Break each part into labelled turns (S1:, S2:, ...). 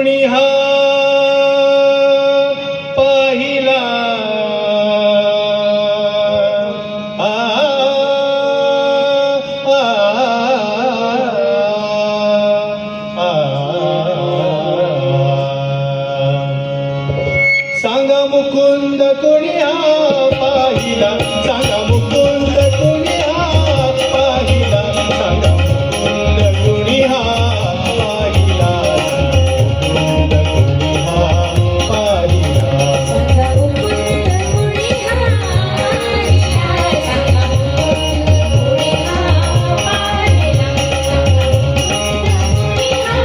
S1: कुणी हा पाहिला आ, आ, आ, सांगा मुकुंद कुणी हा पाहिला, सांगा मुकुंद कुणी हा पाहिला, सांगा मुकुंद कुणी हा पाहिला, मुकुंद कुणी हा पाहिला.
S2: सांगा मुकुंद कुणी हा पाहिला, सांगा मुकुंद कुणी हा पाहिला, सांगा मुकुंद कुणी हा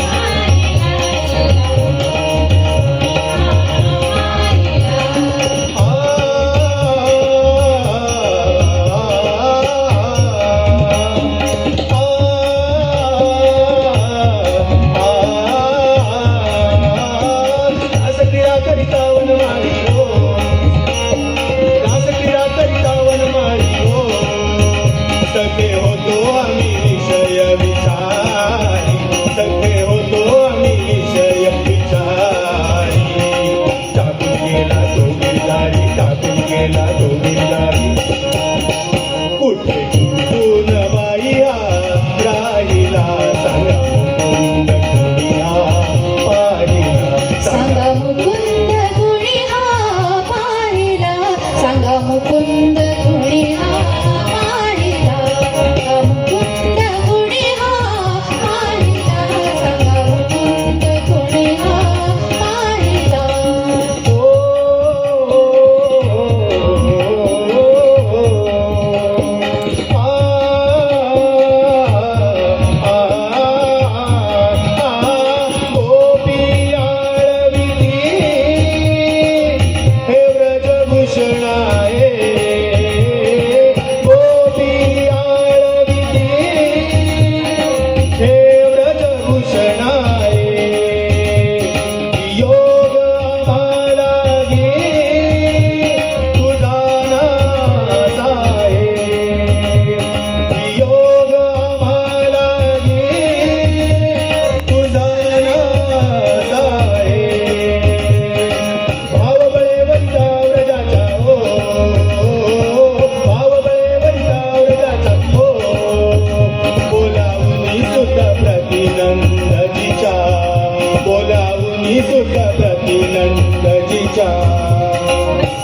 S2: पाहिला, सांगा
S1: सखे होतो आम्ही विषय विचारी, सखे होतो आम्ही विषय विचारी. टाकून गेला तो बिलदारी, टाकून गेला तो बिलदारी. कुठे कुठून बाई हा राहिला, सांगा मुकुंद कुणी हा पाहिला,
S2: सांगा मुकुंद कुणी हा पाहिला, सांगा मुकुंद कुणी हा पाहिला, सांगा मुकुंद कुणी हा पाहिला, सांगा मुकुंद कुणी हा पाहिला.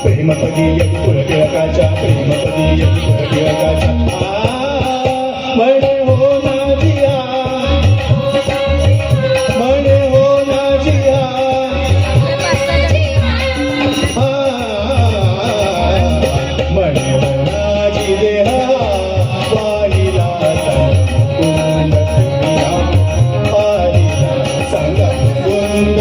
S1: प्रेमपदी एक कुलटिळकाच्या, प्रेमपदी एक कुलटिळकाच्या. म्हणे हो नाजिया, म्हणे हो नाजिया, म्हणे हो नाजी देहा पाहिला, सांगा मुकुंद कुणी हा पाहिला, सांगा मुकुंद